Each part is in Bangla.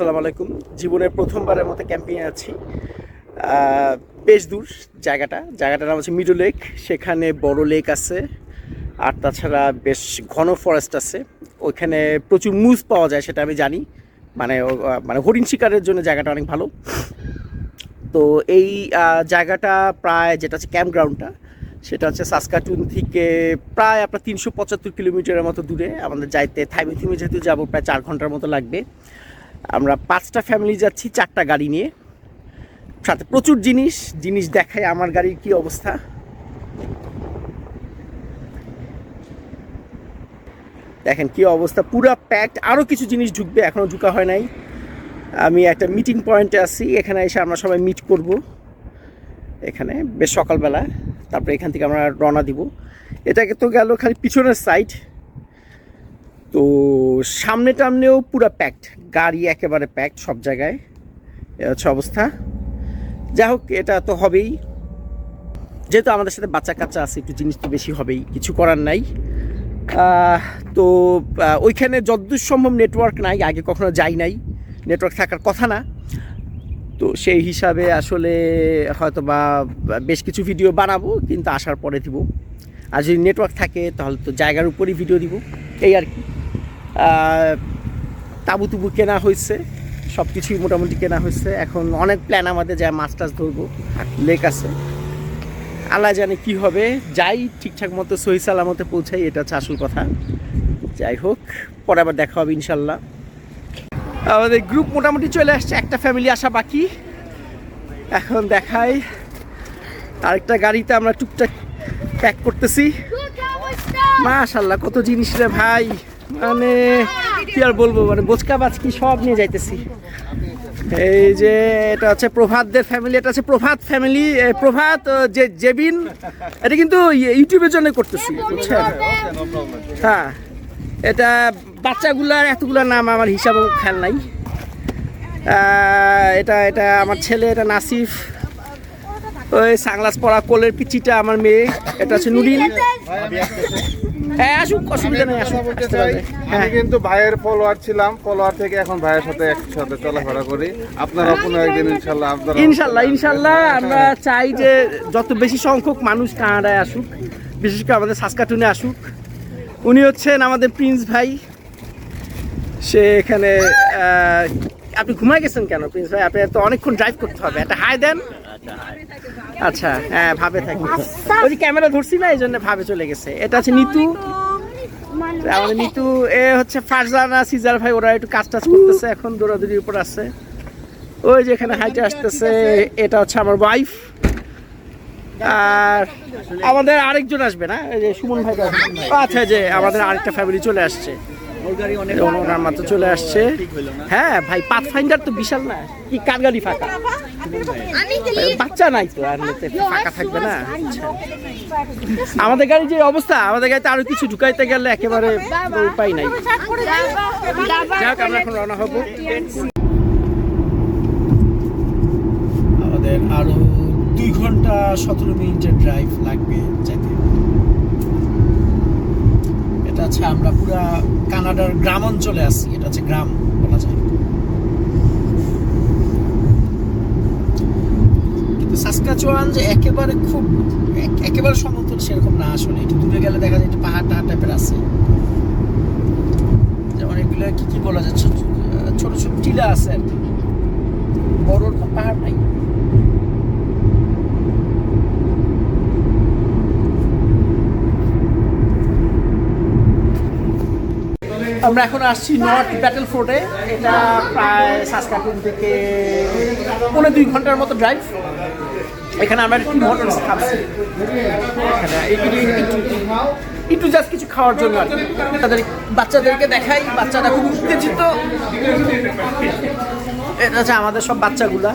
আসসালামু আলাইকুম। জীবনের প্রথমবারের মতো ক্যাম্পিংয়ে আছি। বেশ দূর জায়গাটার নাম হচ্ছে মিডো লেক। সেখানে বড় লেক আছে, আর তাছাড়া বেশ ঘন ফরেস্ট আছে। ওইখানে প্রচুর মুজ পাওয়া যায়, সেটা আমি জানি। মানে হরিণ শিকারের জন্য জায়গাটা অনেক ভালো। তো এই জায়গাটা প্রায় যেটা হচ্ছে ক্যাম্প গ্রাউন্ডটা, সেটা হচ্ছে সাসকাটুন থেকে প্রায় আপনার 375 কিলোমিটারের মতো দূরে। আমাদের যাইতে থাইমে যেহেতু যাবো প্রায় 4 ঘন্টার মতো লাগবে। আমরা 5টা ফ্যামিলি যাচ্ছি 4টা গাড়ি নিয়ে, সাথে প্রচুর জিনিস দেখায়। আমার গাড়ির কি অবস্থা দেখেন, কি অবস্থা, পুরা প্যাকড। আরও কিছু জিনিস ঢুকবে, এখনও ঢুকা হয় নাই। আমি একটা মিটিং পয়েন্টে আছি, এখানে এসে আমরা সবাই মিট করব এখানে বেশ সকালবেলা। তারপরে এখান থেকে আমরা রওনা দিব। এটাকে তো গেল খালি পিছনের সাইড, তো সামনে টামনেও পুরো প্যাকড, গাড়ি একেবারে প্যাকড সব জায়গায়। এ হচ্ছে অবস্থা। যাই হোক, এটা তো হবেই, যেহেতু আমাদের সাথে বাচ্চা কাচ্চা আছে, একটু জিনিস তো বেশি হবেই, কিছু করার নাই। তো ওইখানে যতদূর সম্ভব নেটওয়ার্ক নাই, আগে কখনো যাই নাই, নেটওয়ার্ক থাকার কথা না। তো সেই হিসাবে আসলে হয়তো বা বেশ কিছু ভিডিও বানাবো, কিন্তু আসার পরে দিব। আর যদি নেটওয়ার্ক থাকে তাহলে তো জায়গার উপরই ভিডিও দিব, এই আর কি। তাবু তুবু কেনা হয়েছে, সব কিছুই মোটামুটি কেনা হয়েছে। এখন অনেক প্ল্যান আমাদের, যা মাছ টাছ ধরবো, লেক আছে, আল্লাহ জানে কি হবে। যাই ঠিকঠাক মতো সহি সালামতে পৌঁছাই, এটা হচ্ছে আসল কথা। যাই হোক, পরে আবার দেখা হবে ইনশাল্লাহ। আমাদের গ্রুপ মোটামুটি চলে আসছে, একটা ফ্যামিলি আসা বাকি। এখন দেখাই, আরেকটা গাড়িতে আমরা টুকটাক প্যাক করতেছি। মাশাআল্লাহ, কত জিনিস রে ভাই, মানে কি আর বলবো, মানে বোচকা বাচকি সব নিয়ে যাইতেছি। এই যে এটা হচ্ছে প্রভাতদের ফ্যামিলি, এটা হচ্ছে প্রভাত ফ্যামিলি, প্রভাত যে জেবিন। এটা কিন্তু ইউটিউবের জন্য করতেছি, বুঝছেন? হ্যাঁ, এটা বাচ্চাগুলার এতগুলার নাম আমার হিসাবেও খেয়াল নাই। এটা আমার ছেলে, এটা নাসিফ। ওই সাংলাস পরা কোলের পিচিটা আমার মেয়ে, এটা হচ্ছে নুরিন। হ্যাঁ, আসুক, অসুবিধা নেই, আসুক। আমি কিন্তু ভাইয়ের ফলোয়ার ছিলাম, ফলোয়ার থেকে এখন ভাইয়ের সাথে একসাথে চলাফেরা করি। আপনারা কোনো একদিন ইনশাল্লাহ আমরা চাই যে যত বেশি সংখ্যক মানুষ কানাডায় আসুক, বিশেষ করে আমাদের সাসকাটুনে আসুক। উনি হচ্ছেন আমাদের প্রিন্স ভাই। সে এখানে, আপনি ঘুমায় গেছেন কেন প্রিন্স ভাই? আপনি তো অনেকক্ষণ ড্রাইভ করতে হবে, একটা হাই দেন। আচ্ছা, হ্যাঁ, ভাবে থাকি। ওই যে ক্যামেরা ধরছি না, এই জন্য ভাবে চলে গেছে। এটা হচ্ছে নিতু, আমাদের নিতু। এ হচ্ছে ফারজানা, সিজার ভাই, ওরা একটু কাজ টাজ করতেছে, এখন দৌড়াদৌড়ির উপর আছে। ওই যে এখানে হাইটে আসতেছে, এটা হচ্ছে আমার ওয়াইফ। আর আমাদের আরেকজন আসবে না, এই যে সুমন ভাই। আচ্ছা, যে আমাদের আরেকটা ফ্যামিলি চলে আসছে, ওনার মাত্র চলে আসছে। হ্যাঁ ভাই, পাথফাইন্ডার তো বিশাল না, কি কার গাড়ি ফাঁকা? বাচ্চা নাই তো, আর ফাঁকা থাকবে না। আমাদের গাড়ি যে অবস্থা, আমাদের গাড়িতে আরো কিছু ঢুকাইতে গেলে একেবারে উপায় নাই। যাক, আমরা এখন রওনা হবো। আমাদের আরো 2 ঘন্টা 17 মিনিটের ড্রাইভ লাগবে যেতে। এটা হচ্ছে আমরা পুরা কানাডার গ্রাম অঞ্চলে আছি, এটা হচ্ছে গ্রাম বলা যায়। কিন্তু সাসকাচুয়ান যে একেবারে সমতল সেরকম না, আসলে একটু দূরে গেলে দেখা যায় একটু পাহাড় টাইপের আছে। যেমন এগুলো কি বলা যায়, ছোট ছোট টিলা আছে আর কি, বড় পাহাড় নাই। আমরা এখন আসছি নর্থ ব্যাটেল ফোর্টে। এটা প্রায় সাসকাটুন থেকে 2.5 ঘন্টার মতো ড্রাইভ। এখানে আমরা একটু হোটেলস খাচ্ছি, একটু জাস্ট কিছু খাওয়ার জন্য আর কি। তাদের বাচ্চাদেরকে দেখাই, বাচ্চারা খুব উত্তেজিত। এটা হচ্ছে আমাদের সব বাচ্চাগুলা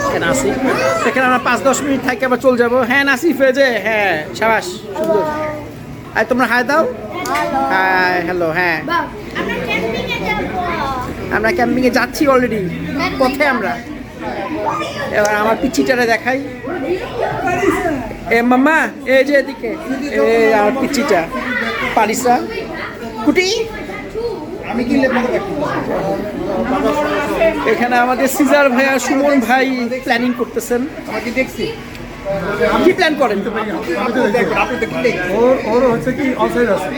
এখানে আসি। এখানে আমরা 5-10 মিনিট থাকি, আবার চলে যাবো। হ্যাঁ নাসিফ, হয়ে যে, হ্যাঁ সাবাস, সুন্দর। আর তোমরা হাই দাও। হ্যাঁ, হ্যালো। হ্যাঁ, আমরা ক্যাম্পিংয়ে যাচ্ছি অলরেডি, পথে আমরা। এবার আমার পিচ্চিটারে দেখাই। মাম্মা, এই যে এদিকে, এই আমার পিচ্চিটা পারিসা কুটি। এখানে আমাদের সিজার ভাইয়া সুমন ভাই প্ল্যানিং করতেছেন। কি প্ল্যান করেন? ওর হচ্ছে কি অসাইড আছে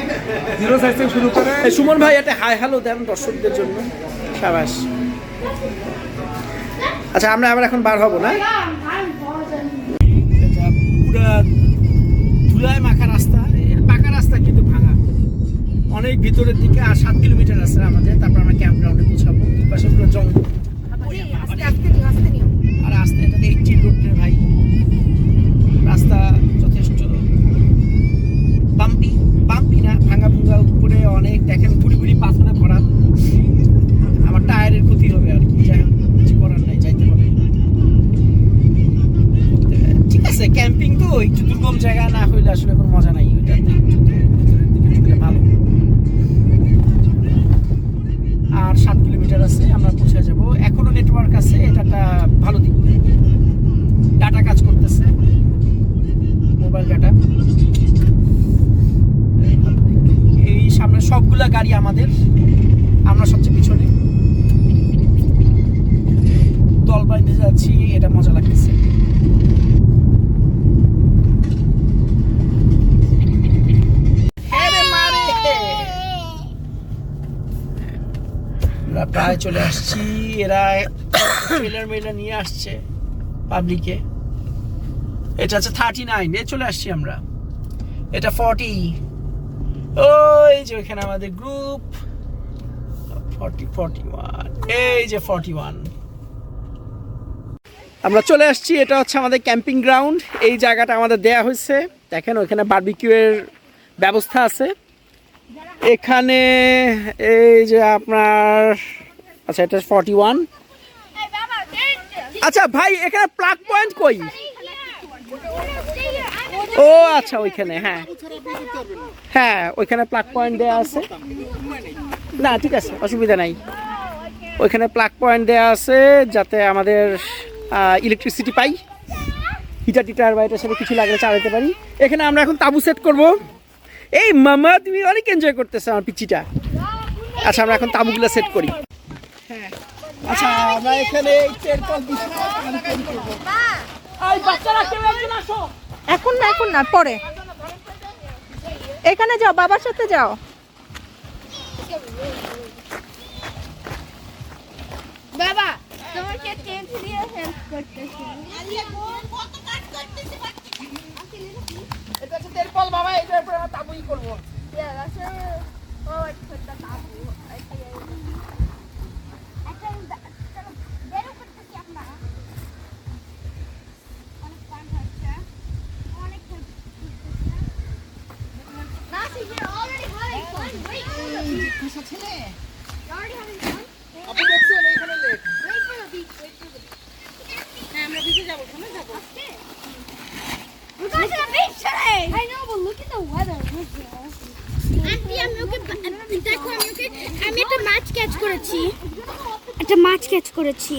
0 সাইজ থেকে শুরু করে সুমন ভাই একটা হাই হ্যালো দেন দর্শকদের জন্য। সাবাস। আচ্ছা আমরা আবার এখন বার হব না? এটা পুরা ধুলায় মাখা রাস্তা, পাকা রাস্তা কিন্তু ভাঙা অনেক ভিতরের দিকে। আর 7 কিলোমিটার আছে আমাদের, তারপর আমরা ক্যাম্প গ্রাউন্ডে পৌঁছাবো। দুই পাশে পুরো জঙ্গল আর রাস্তা এটা 18 রোড রে ভাই। রাস্তা যথেষ্ট বাম্পি না, ভাঙা ভুঙ্গা, উপরে অনেক দেখেন গুড়ি গুড়ি পাথরে ভরা। আমার টায়ারের ক্ষতি হবে আর কি, যাই হোক কিছু করার নাই, যাইতে হবে। ঠিক আছে, ক্যাম্পিং তো একটু দুর্গম জায়গা না হইলে আসলে কোনো মজা নাই। ওইটাতে একটু ভিতরের দিকে ঢুকলে ভালো। আর 7 কিলোমিটার আছে, আমরা পৌঁছে যাব। এখনো নেটওয়ার্ক আছে, এটা একটা ভালো দিক। ডাটা কাজ করতেছে, মোবাইল ডাটা। এই সামনে সবগুলা গাড়ি আমাদের, আমরা সবচেয়ে পিছনে দল বাইতে যাচ্ছি, এটা মজা লাগতেছে। আমরা প্রায় চলে আসছি। এরা ট্রেলার মেলার নিয়ে আসছে পাবলিকে। এটা হচ্ছে 39, এ চলে আসছি আমরা। এটা 40। ওই যে ওইখানে আমাদের গ্রুপ 41, এই যে 41। আমরা চলে আসছি, এটা হচ্ছে আমাদের ক্যাম্পিং গ্রাউন্ড। এই জায়গাটা আমাদের দেয়া হয়েছে, দেখেন ওইখানে বারবিকিউ এর ব্যবস্থা আছে। এখানে এই যে আপনার, আচ্ছা এটা 41। আচ্ছা ভাই এখানে প্লাগ পয়েন্ট কই? ও আচ্ছা ওইখানে, হ্যাঁ হ্যাঁ ওইখানে প্লাগ পয়েন্ট দেওয়া আছে। না ঠিক আছে, অসুবিধা নাই। ওইখানে প্লাগ পয়েন্ট দেওয়া আছে যাতে আমাদের ইলেকট্রিসিটি পাই, হিটার টিটার বা এটার সাথে কিছু লাগলে চালাতে পারি। এখানে আমরা এখন তাবু সেট করব। এই মামা তুমি অনেক এনজয় করতেছো আমার পিচিটা। আচ্ছা আমরা এখন তাবুগুলো সেট করি। হ্যাঁ আচ্ছা আমরা এখানে এখন না পরে। এখানে যাও, বাবার সাথে যাও। বাবা তোমাকে টেন্ট দিয়ে হেল্প করতেছি। কত কাজ করতেছি এটা হচ্ছে তেরপল বাবা, এটার উপরে আমরা তাবুই করব। আপনি দেখছেন এইখানে লেক? হ্যাঁ আমরা বিচে যাব, কেন যাব? We're going to the beach today. I know, but look at the weather. Auntie, আমি একটা মাছ ক্যাচ করেছি।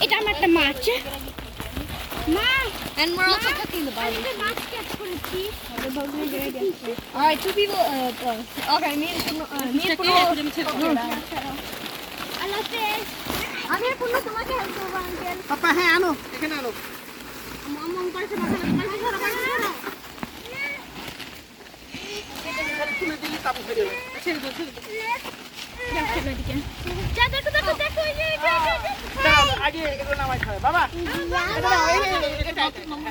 এটা আমার একটা মাছ। And we're also cooking the barbecue. I'm match catch করেছি. All right, 2 people. Okay, me and Puno. Allah Hafiz. আমি আর পুনো তোমাকে হেল্প করব আঙ্কেল। পাপা হ্যাঁ আনো, এখানে আনো। মম করছে মাথা ধরো। খুলে দিলে তাবু ফেলে যাবে। ছেড়ে দাও। যা দেখো এই যে দাও আগে এগুলো নামাই খাবে বাবা। এটা দাও, এই এটা বাবা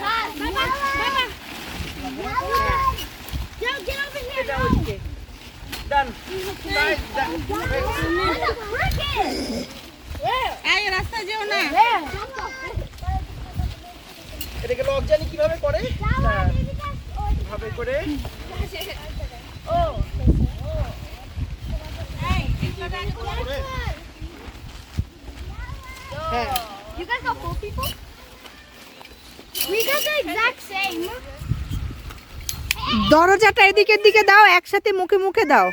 যাও get over here এটা ওকে ডান। এই রাস্তা যেও না। এটাকে লক জানি কিভাবে করে? ভাবে করে। You guys got 4 people? We got the exact same. দরজাটা এদিকের দিকে দাও, একসাথে মুখে মুখে দাও।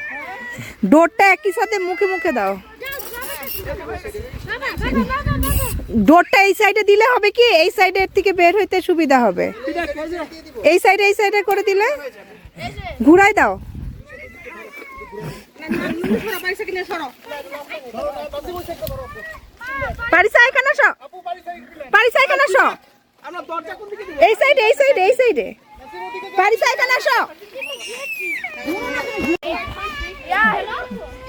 ডোরটা একই সাথে মুখে মুখে দাও। ডোরটা এই সাইডে দিলে হবে কি, এই সাইডের থেকে বের হইতে সুবিধা হবে। এই সাইডে করে দিলে ঘুরাই দাও। পারিসা এখানে আসো, পারিসা এখানে আসো, এই সাইডে এই সাইডে এই সাইডে, পারিসা এখানে আসো,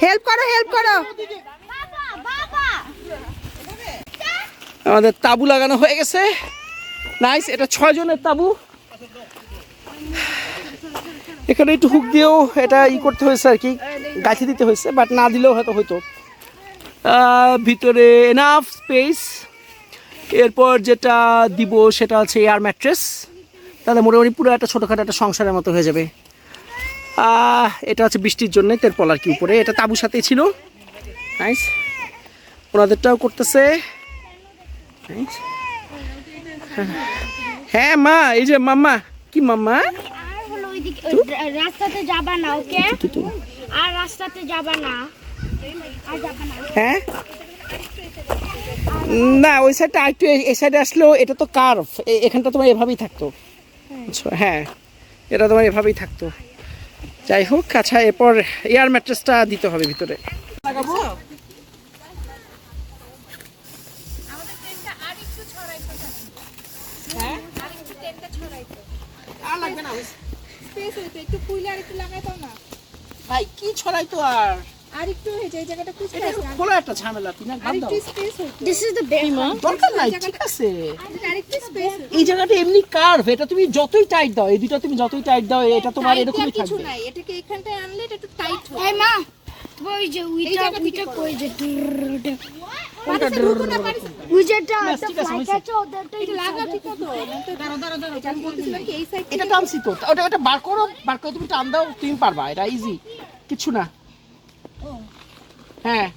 হেল্প করো হেল্প করো। আমাদের তাবু লাগানো হয়ে গেছে, নাইস। এটা 6 জনের তাবু। এখানে একটু হুক দিয়েও এটা করতে হয়েছে আর কি, গাছে দিতে হয়েছে, বাট না দিলেও হয়তো হইতো। ভিতরে এনাফ স্পেস। এরপর যেটা দিব সেটা হচ্ছে এয়ার ম্যাট্রেস, তাহলে মোটামুটি পুরো একটা ছোটোখাটো একটা সংসারের মতো হয়ে যাবে। এটা হচ্ছে বৃষ্টির জন্য তেরপল আর কি উপরে, এটা তাবুর সাথেই ছিল। নাইস, ওনাদেরটাও করতেছে। হ্যাঁ মা, এই যে মাম্মা, কি মাম্মা? আর হলো ওইদিকে রাস্তাতে যাবা না, ওকে? আর রাস্তাতে যাবা না, আর যাবা না। হ্যাঁ না, ওই সাইডটা একটু এই সাইডে আসলেও এটা তো কার্ভ, এখানটা তোমার এভাবেই থাকতো। আচ্ছা হ্যাঁ, এটা তোমার এভাবেই থাকতো। যাই হোক, আচ্ছা এরপর এয়ার ম্যাট্রেসটা দিতে হবে ভিতরে। লাগাবো ভাই, কি ছড়াইতো আর খোলা একটা ঝামেলা, তুমি বাদ দাও। This is the best one. দরকার নাই, ঠিক আছে। এই জায়গাটা এমনি কার্ভ, এটা তুমি যতই টাইট দাও, এই দুটো তুমি যতই টাইট দাও, এটা তোমার এরকমই থাকবে। এই মা, ওই যে উইটা কই যে উইটা ঠিক আছে, ফ্লাইট আছে ওদেরটাই লাগা ঠিক মতো। এটা টানছি তো, ওটা বার করো, বার করে তুমি টান দাও, তুমি পারবা, এটা ইজি, কিছু না। হ্যাঁ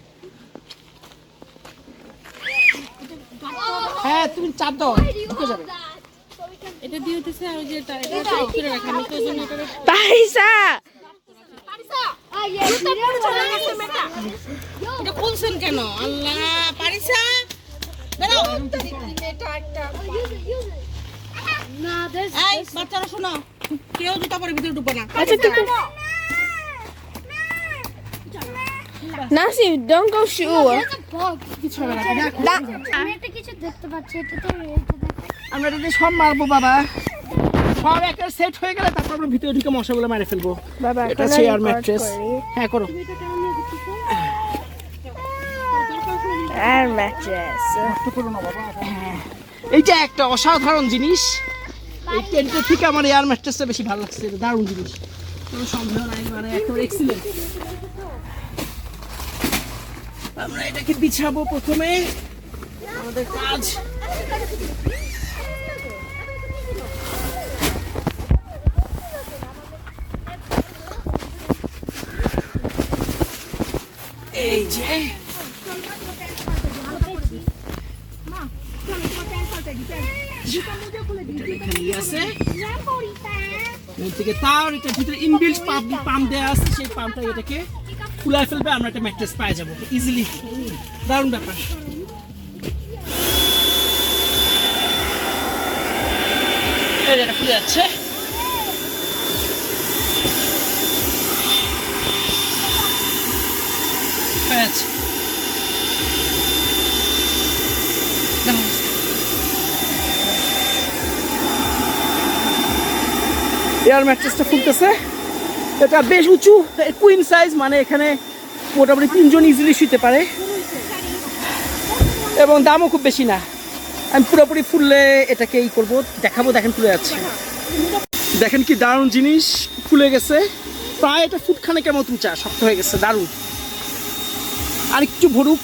হ্যাঁ, তুমি চাপ দাও, ঢুকে যাবে। পারিসা বাচ্চারা শোনো, কেউ জুতা পরে ভিতরে ঢুকবে না। আচ্ছা ঠিক আছে। Nasif, don't go sure. আমি একটা কিছু দেখতে পাচ্ছি, এটা তো আমরা যদি সব মারবো বাবা, সব একটা সেট হয়ে গেলে তারপর আমরা ভিতরে ঢুকে মশাগুলো মেরে ফেলবো। বাবা, এটা হচ্ছে এয়ার ম্যাট্রেস। হ্যাঁ করো। Air mattress. এইটা একটা অসাধারণ জিনিস, এই টেন্টের থেকে আমার এয়ার ম্যাট্রেসটা বেশি ভালো লাগছে, এটা দারুণ জিনিস, কোনো সন্দেহ নাই, মানে একেবারে এক্সিলেন্ট। আমরা এটাকে বিছাবো প্রথমে, আমাদের কাজ। এই যে এখানেই আছে, থেকে তার এটা ভিতরে ইনবিল্ট পাম্প দেওয়া আছে, সেই পাম্পটা এটাকে ফুলায় ফেলবে, আমরা একটা ম্যাট্রেস পাই যাবো ইজিলি। দারুণ ব্যাপার। এটা খুলে যাচ্ছে, এয়ার ম্যাট্রেসটা ফুলতেছে। এটা বেশ উঁচু, কুইন সাইজ, মানে এখানে মোটামুটি 3 জন ইজিলি শুতে পারে, এবং দামও খুব বেশি না। আমি পুরোপুরি ফুললে এটাকে করবো, দেখাবো। দেখেন ফুলে যাচ্ছে, দেখেন কি দারুণ জিনিস, ফুলে গেছে প্রায়, এটা ফুটখানেকের মতো উঁচা, শক্ত হয়ে গেছে, দারুণ। আরেকটু ভরুক,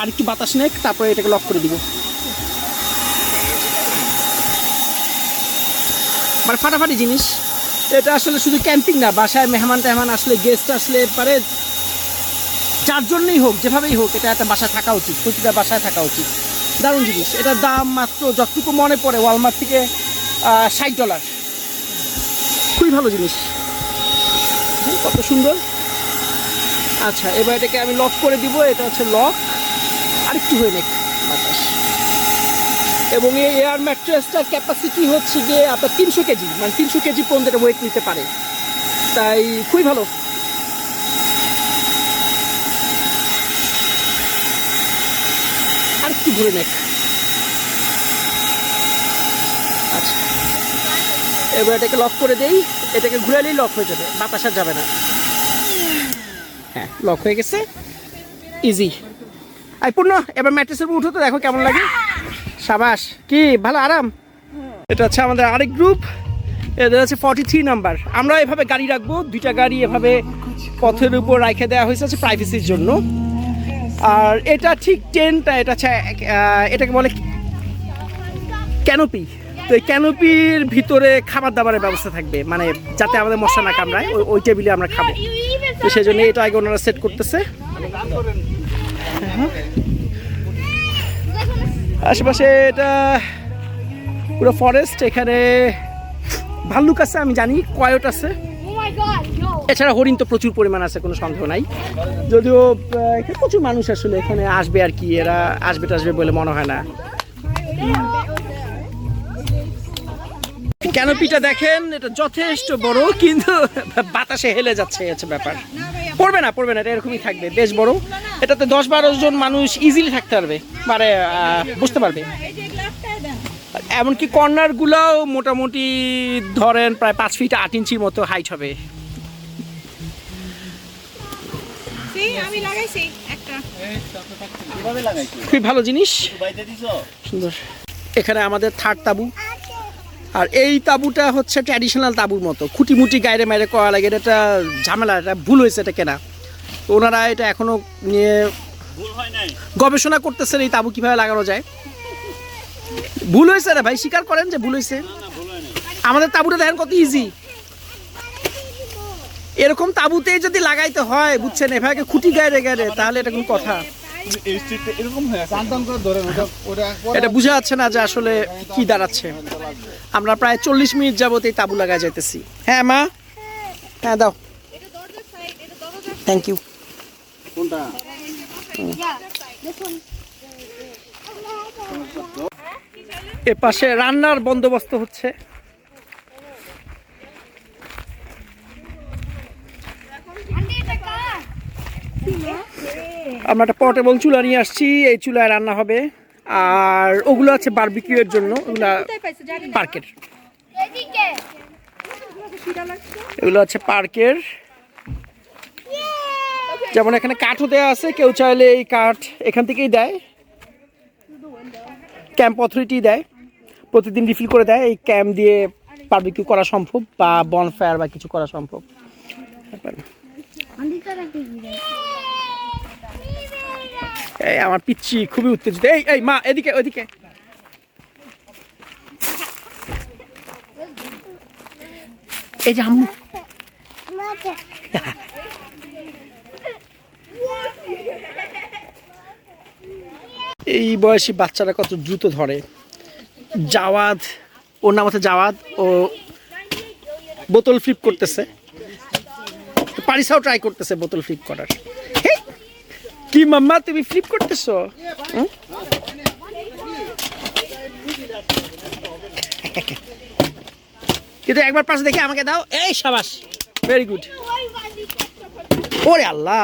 আরেকটু বাতাস নেক, তারপরে এটাকে লক করে দিব। মানে ফাটাফাটি জিনিস। এটা আসলে শুধু ক্যাম্পিং না, বাসায় মেহমান আসলে, গেস্ট আসলে পারে, যার জন্যই হোক, যেভাবেই হোক, এটা একটা বাসায় থাকা উচিত, প্রতিটা বাসায় থাকা উচিত। দারুণ জিনিস। এটার দাম মাত্র, যতটুকু মনে পড়ে, ওয়ালমার্ট থেকে $60। খুবই ভালো জিনিস, কত সুন্দর। আচ্ছা, এবার এটাকে আমি লক করে দিব, এটা হচ্ছে লক, আরেকটু হয়ে নেক বাতাস। এবং এই এয়ার ম্যাট্রেসটার ক্যাপাসিটি হচ্ছে গিয়ে আপনার 300 কেজি, মানে 300 কেজি পর্যন্ত এটা ওয়েট নিতে পারে। তাই খুবই ভালো। আর একটু ঘুরে নেক। আচ্ছা, এবার এটাকে লক করে দেই, এটাকে ঘুরালেই লক হয়ে যাবে, বাতাস আর যাবে না। হ্যাঁ, লক হয়ে গেছে, ইজি। আই পূর্ণ, এবার ম্যাট্রেসের উপর উঠো তো, দেখো কেমন লাগে। সাবাস, কি ভালো আরাম। এটা হচ্ছে আমাদের আরেক গ্রুপ, এদের হচ্ছে 43 নাম্বার। আমরা এভাবে গাড়ি রাখবো, দুইটা গাড়ি এভাবে পথের উপর রাখে দেওয়া হয়েছে হচ্ছে প্রাইভেসির জন্য। আর এটা ঠিক টেন্টটা, এটা হচ্ছে এটাকে বলে ক্যানোপি। তো এই ক্যানোপির ভিতরে খাবার দাবারের ব্যবস্থা থাকবে, মানে যাতে আমাদের মশা না কামড়ায়, ওই টেবিলে আমরা খাবো। তো সেই জন্য এটা আগে ওনারা সেট করতেছে। আশেপাশে এটা পুরো ফরেস্ট, এখানে ভাল্লুক আছে আমি জানি, কয়ট আছে, এছাড়া হরিণ তো প্রচুর পরিমাণ আছে, কোনো সন্দেহ নাই। যদিও এখানে প্রচুর মানুষ আসলে এখানে আসবে আর কি, এরা আসবে টাসবে বলে মনে হয় না। ক্যানোপিটা দেখেন, এটা যথেষ্ট বড়, কিন্তু বাতাসে হেলে যাচ্ছে, হচ্ছে ব্যাপার। পড়বে না, এটা এরকমই থাকবে, বেশ বড়। এটাতে 10-12 জন মানুষ ইজিলি থাকতে পারবে, মানে বুঝতে পারবে। এমনকি কর্নারগুলোও মোটামুটি ধরেন প্রায় 5 ফিট 8 ইঞ্চির মতো হাইট হবে। আমি লাগাইছি একটা। খুবই ভালো জিনিস, সুন্দর। এখানে আমাদের থার্ড তাবু, আর এই তাবুটা হচ্ছে ট্র্যাডিশনাল তাবুর মতো, খুঁটি মুটি গায়ে মাইরে করা লাগে। এটা ঝামেলা, এটা ভুল হয়েছে এটা কেনা। তো ওনারা এটা এখনো নিয়ে গবেষণা করতেছেন এই তাবু কিভাবে লাগানো যায়। ভুল হয়েছে রে ভাই, স্বীকার করেন যে ভুল হয়েছে। আমাদের তাবুটা দেখেন কত ইজি। এরকম তাবুতেই যদি লাগাইতে হয়, বুঝছেন, এভাবে খুঁটি গায়ে গায়ে, তাহলে এটা কোনো কথা। এটা বোঝা যাচ্ছে না যে আসলে কি দাঁড়াচ্ছে। আমরা প্রায় 40 মিনিট যাবত এই তাবু লাগায় যাইতেছি। হ্যাঁ মা, হ্যাঁ দাও, থ্যাংক ইউ। এ পাশে রান্নার বন্দোবস্ত হচ্ছে। আমরা একটা পোর্টেবল চুলা নিয়ে আসছি, এই চুলায় রান্না হবে। আর ওগুলো আছে বারবিকিউ এর জন্য, ওগুলা পার্কের, এগুলো আছে পার্কের। যেমন এখানে কাঠও দেওয়া আছে, কেউ চাইলে এই কাঠ এখান থেকেই দেয়, ক্যাম্প অথরিটি দেয়, প্রতিদিন রিফিল করে দেয়। এই ক্যাম্প দিয়ে বারবিকিউ করা সম্ভব, বা বনফায়ার বা কিছু করা সম্ভব। এই আমার পিচ্ছি খুবই উত্তেজিত। এই মা, এদিকে ওইদিকে। এই যে আম্মু, এই বয়সী বাচ্চারা কত দ্রুত ধরে। জাওয়াদ, ওর নাম হচ্ছে জাওয়াদ, ও বোতল ফ্লিপ করতেছে, পারিসাও ট্রাই করতেছে বোতল ফ্লিপ করার। কি মাম্মা, তুমি ফ্লিপ করতেছো? কিন্তু একবার পাশে দেখে আমাকে দাও। এই সাবাস, ভেরি গুড। ওরে আল্লাহ,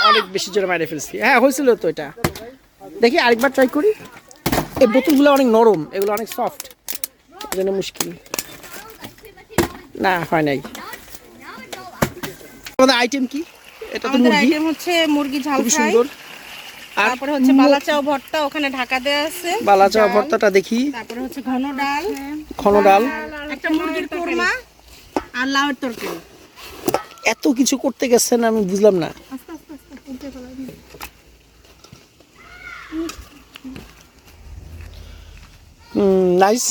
অনেক বেশি জোরে মাইরে ফেলছি। হ্যাঁ হয়েছিল তো এটা। দেখি আরেকবার ট্রাই করি। এই বোতলগুলো অনেক নরম, এগুলো অনেক সফট, এই জন্য মুশকিল। না, হয় নাই। আমাদের আইটেম কি? এটা তো মুরগি। আইটেম হচ্ছে মুরগি ঝাল খুব ফ্রাই, সুন্দর। আর তারপরে হচ্ছে বালাচাও ভর্তা, ওখানে ঢাকা দেয়া আছে। বালাচাও ভর্তাটা দেখি। তারপরে হচ্ছে ঘন ডাল, ডাল, একটা মুরগির কোরমা, আর লাউয়ের তরকারি। এত কিছু করতে গেছেন আমি বুঝলাম না। নাইস।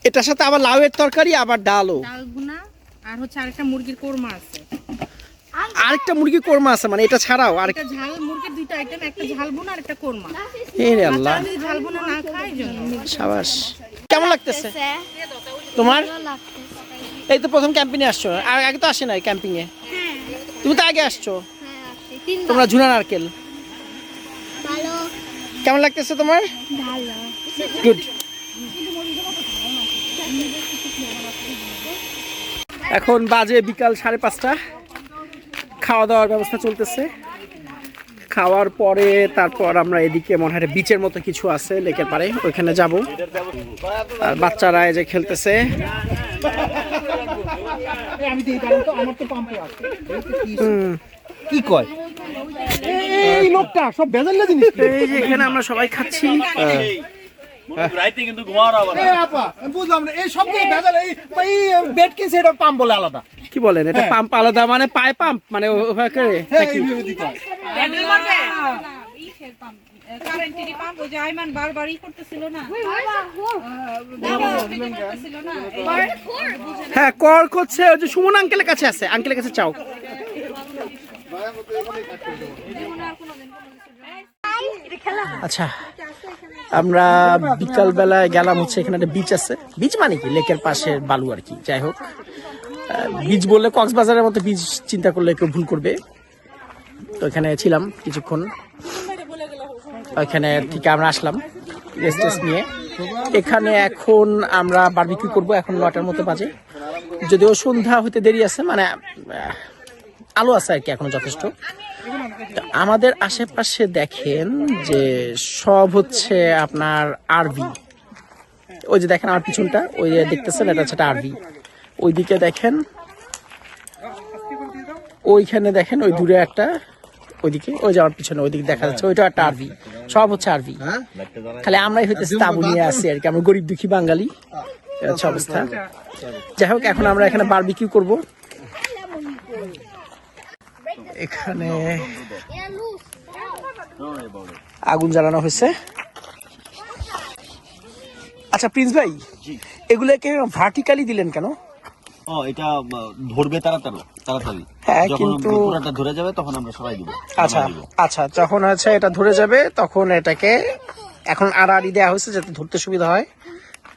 এটার সাথে আবার লাউয়ের তরকারি, আবার ডালও, ডাল ভুনা, আর হচ্ছে আরেকটা মুরগির কোরমা আছে। আরেকটা মুরগি কোরমা আছে, মানে এটা ছাড়াও আরেকটা একটা ঝাল মুরগির দুইটা আইটেম, একটা ঝাল ভুনা আর একটা কোরমা। রে আল্লাহ, যদি ঝাল ভুনা না খায় জন্য। সাবাস। কেমন লাগতেছে তোমার? এই তো প্রথম ক্যাম্পিংয়ে আসছো, আর আগে তো আসে নাই ক্যাম্পিংয়ে? তুমি তো আগে আসছো। তোমরা ঝুনা নারকেল, কেমন লাগতেছে তোমার? গুড। এখন বাজে বিকাল 5:30। খাওয়া দাওয়ার ব্যবস্থা চলতেছে। খাওয়ার পরে তারপর আমরা এদিকে মনে হয় বিচের মতো কিছু আছে লেকের পারে, ওইখানে যাব। আর বাচ্চারা এই যে খেলতেছে। কি কয় এই লোকটা সব বেজাল্লা জিনিস। এই যে এখানে আমরা সবাই খাচ্ছি। বুঝলাম না এই সব বেজাল, এই বেড কিনছে এটা পাম্প বলে আলাদা। কি বলেন এটা পাম্প আলাদা মানে পায় পাম্প মানে ওভাবে করে? হ্যাঁ কর করছে, ওই যে সুমন আঙ্কেলের কাছে আছে, আঙ্কেলের কাছে চাও। আচ্ছা আমরা বিকাল বেলায় গেলাম হচ্ছে এখানে একটা বিচ আছে। বিচ মানে কি লেকের পাশে বালু আর কি। যাই হোক, বিচ বললে কক্সবাজারের মতো বিচ চিন্তা করলে কেউ ভুল করবে। তো এখানে ছিলাম কিছুক্ষণ, ওইখানে থেকে আমরা আসলাম রেস্ট টেস্ট নিয়ে। এখানে এখন আমরা বারবিকিউ করব। এখন 9টার মতো বাজে, যদিও সন্ধ্যা হতে দেরি আছে, মানে আলো আছে আর কি এখনো যথেষ্ট। আমাদের আশেপাশে দেখেন যে সব হচ্ছে আপনার আরভি। ওই যে দেখেন আমার পিছনটা, ওই যে দেখতেছেন এটা হচ্ছে আরভি। ওইদিকে দেখেন, ওইখানে দেখেন ওই দূরে একটা, ওইদিকে ওই যে আমার পিছনে ওইদিকে দেখা যাচ্ছে, ওইটা একটা আরভি। সব হচ্ছে আরভি, খালি আমরাই হইতেছি তাঁবু নিয়ে আসি আর কি। আমরা গরিব দুঃখী বাঙালি, হচ্ছে অবস্থা। যাই হোক এখন আমরা এখানে বারবিকিউ করব। এখানে আগুন জ্বালানো হয়েছে। আচ্ছা প্রিন্স ভাই, এগুলোকে ভার্টিক্যালি দিলেন কেন? এটা ধরবে তাড়াতাড়ি। হ্যাঁ যখন কিন্তু পুরোটা ধরে যাবে তখন আমরা সবাই দিব। আচ্ছা আচ্ছা, যখন হচ্ছে এটা ধরে যাবে তখন এটাকে এখন আড়াআড়ি দেওয়া হয়েছে যাতে ধরতে সুবিধা হয়।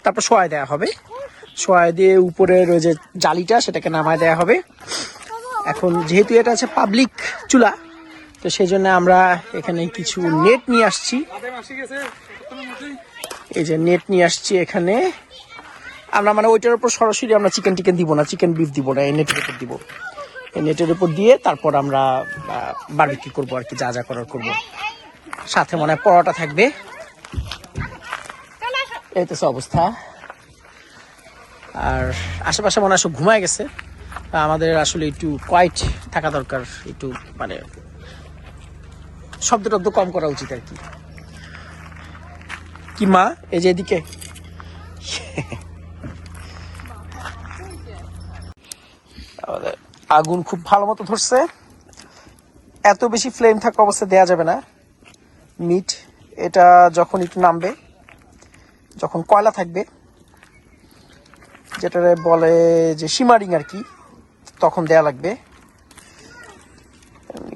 তারপর শোয়ায় দেওয়া হবে, শোয়ায় দিয়ে উপরের ওই যে জালিটা সেটাকে নামায় দেওয়া হবে। এখন যেহেতু এটা আছে পাবলিক চুলা, তো সেই জন্য আমরা এখানে কিছু নেট নিয়ে আসছি। এই যে নেট নিয়ে আসছি এখানে আমরা, মানে ওইটার উপর সরাসরি আমরা চিকেন দিব না, চিকেন বিফ দিব না, এই নেটের উপর দিব। এই নেটের উপর দিয়ে তারপর আমরা বারবিকিউ করবো আর কি, যা যা করার করবো। সাথে মনে হয় পরোটা থাকবে। এই তো অবস্থা। আর আশেপাশে মনে হয় সব ঘুমায় গেছে। আমাদের আসলে একটু কোয়াইট থাকা দরকার, একটু মানে শব্দ টব্দ কম করা উচিত আর কি। কি মা, এই যে এদিকে আগুন খুব ভালো মতো ধরছে। এত বেশি ফ্লেম থাকা অবস্থায় দেয়া যাবে না মিট। এটা যখন একটু নামবে, যখন কয়লা থাকবে, যেটা বলে যে শিমারিং আর কি, তখন দেয়া লাগবে।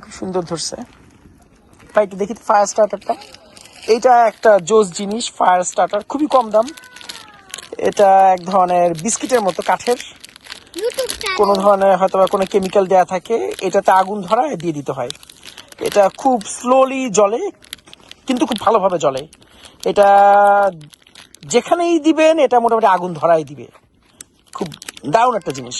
খুব সুন্দর ধরছে ভাই। একটু দেখি ফায়ার স্টার্টারটা। এইটা একটা জোস জিনিস, ফায়ার স্টার্টার, খুবই কম দাম। এটা এক ধরনের বিস্কিটের মতো কাঠের, কোনো ধরনের হয়তো বা কোনো কেমিক্যাল দেয়া থাকে, এটাতে আগুন ধরায় দিয়ে দিতে হয়। এটা খুব স্লোলি জ্বলে কিন্তু খুব ভালোভাবে জ্বলে। এটা যেখানেই দিবেন এটা মোটামুটি আগুন ধরাই দিবে। খুব দারুণ একটা জিনিস।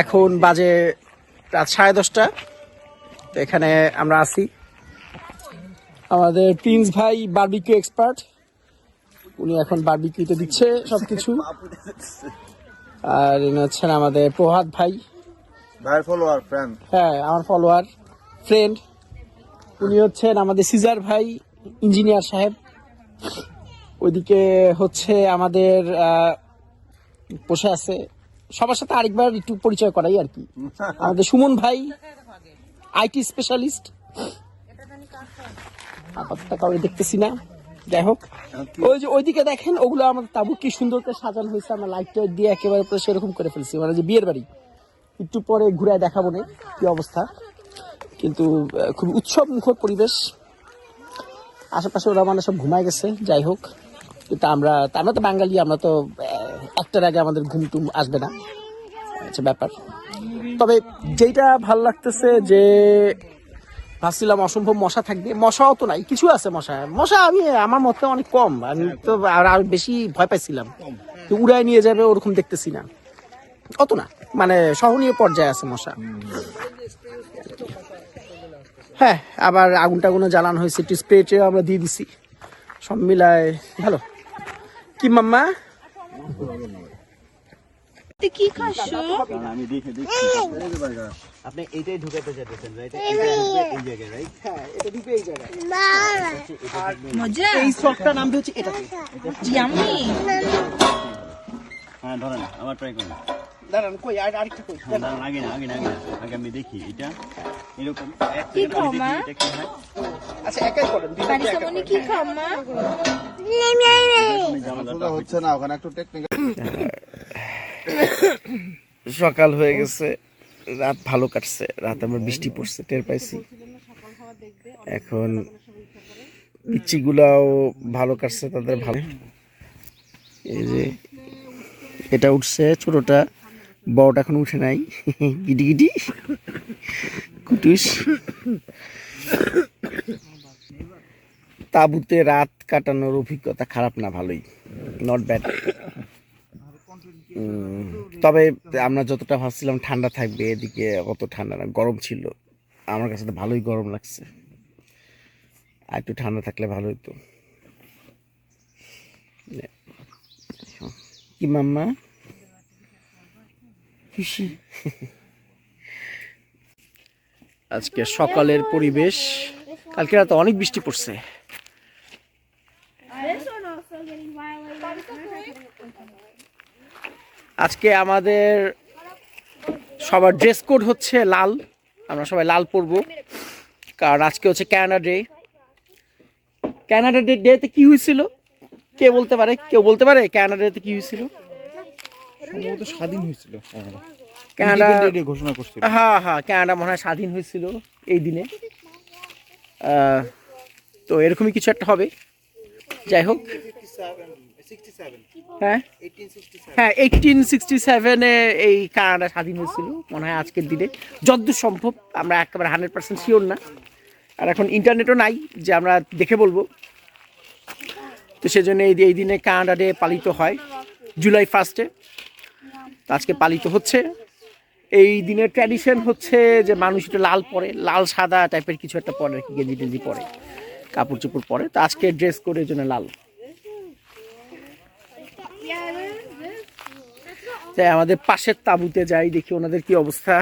এখন বাজে রাত 10:30। তো এখানে আমরা আছি, আমাদের প্রিন্স ভাই বারবিকিউ এক্সপার্ট, উনি এখন বারবিকিউতে দিচ্ছে সবকিছু। আর ইনি হচ্ছেন আমাদের প্রভাত ভাই, ভাইয়ের ফলোয়ার ফ্রেন্ড। হ্যাঁ আমার ফলোয়ার ফ্রেন্ড। উনি হচ্ছেন আমাদের সিজার ভাই, ইঞ্জিনিয়ার সাহেব। ওইদিকে হচ্ছে আমাদের বসে আছে, সবার সাথে আরেকবার একটু পরিচয় করাই আর কি, আমাদের সুমন ভাই আইটি স্পেশালিস্ট। আপাতত কাউকে দেখতেছি না, যাই হোক। ওই যে ওইদিকে দেখেন, ওগুলো আমাদের তাবু কি সুন্দর করে সাজানো হয়েছে, আমরা লাইট টাইট দিয়ে একেবারে পুরো সেরকম করে ফেলছি, মানে যে বিয়ের বাড়ি। একটু পরে ঘুরে দেখাবো না কি অবস্থা, কিন্তু খুব উৎসব মুখর পরিবেশ। আশেপাশে ওরা মানে সব ঘুমায় গেছে, যাই হোক। কিন্তু আমরা তো বাঙালি, আমরা তো একটার আগে আমাদের ঘুম টুম আসবে না, আচ্ছা ব্যাপার। তবে যেটা ভালো লাগতেছে যে ভাবছিলাম অসম্ভব মশা থাকবে, মশাও তো নাই, কিছু আছে মশা আমি আমার মতে অনেক কম। আমি তো আর বেশি ভয় পাইছিলাম তো উড়ায় নিয়ে যাবে ওরকম দেখতেছি না, অত না, মানে সহনীয় পর্যায়ে আছে মশা। হ্যাঁ, আবার আগুন টাগুনও জ্বালানো হয়েছে, একটু স্প্রে ট্রে আমরা দিয়ে দিছি, সব মিলায় ভালো। কি মাম্মা কি খাচ্ছ? আমি দেখে দেখছি আপনি এইটাই ঢুকাতে চাইতেছেন, রাইট? এই জায়গায়, রাইট? হ্যাঁ, এটা দিবে এই জায়গায়। মজা? এই সফটটা নামটা হচ্ছে এটাতে। ইয়াম্মি। হ্যাঁ ধরেন, আবার ট্রাই করুন। দাঁড়ান, কই আরেকটা কই? হ্যাঁ, দাঁড়ান, আগে না আগে আমি দেখি এটা এরকম। এক কি সেকেন্ড খাও আমি মা? দেখি এটা কি হয়। আচ্ছা একাই করেন, দুইটা একাই পারিসামনি করেন। কি খাও মা? আসলে হচ্ছে না, ওখানে একটু টেকনিক্যাল। সকাল হয়ে গেছে, রাত ভালো কাটছে, রাত আমরা বৃষ্টি পড়ছে টের পাইছি। এখন পিচ্চিগুলাও ভালো কাটছে, তাদের ভালো। এই যে এটা উঠছে ছোটটা, বড়টা এখন উঠে নাই, গিটি গিটি কুটুস। তাঁবুতে রাত কাটানোর অভিজ্ঞতা খারাপ না, ভালোই, নট ব্যাড। তবে আমরা যতটা ভাবছিলাম ঠান্ডা থাকবে, এদিকে অত ঠান্ডা না, গরম ছিল। আমার কাছে তো ভালোই গরম লাগছে, আর একটু ঠান্ডা থাকলে ভালো হতো। কি মাম্মা খুশি? আজকে সকালের পরিবেশ, কালকে রাতে অনেক বৃষ্টি পড়ছে। This one also getting violated. আজকে আমাদের সবার ড্রেস কোড হচ্ছে লাল, আমরা সবাই লাল পরবো, কারণ আজকে হচ্ছে ক্যানাডা ডে। ক্যানাডা ডেতে কি হয়েছিল কেউ বলতে পারে ক্যানাডা ডেতে কি হয়েছিল? সম্ভবত স্বাধীন হয়েছিল, ক্যানাডা ঘোষণা করছিল। হ্যাঁ ক্যানাডা মনে হয় স্বাধীন হয়েছিল এই দিনে। তো এরকমই কিছু একটা হবে, যাই হোক। হ্যাঁ 1867-এ এই কানাডা স্বাধীন হয়েছিল মনে হয় আজকের দিনে, যতদূর সম্ভব। আমরা একেবারে 100% শিওর না, আর এখন ইন্টারনেটও নাই যে আমরা দেখে বলবো। তো সেজন্য এই দিনে কানাডা ডে পালিত হয় জুলাই 1 আজকে পালিত হচ্ছে। এই দিনের ট্র্যাডিশন হচ্ছে যে মানুষ একটু লাল পরে, লাল সাদা টাইপের কিছু একটা পরে, কি গেঞ্জি টেঞ্জি পরে, কাপড় চোপড় পরে। তো আজকে ড্রেস করে জন্য লাল। তাই আমাদের পাশের তাঁবুতে যাই, দেখি ওনাদের কি অবস্থা।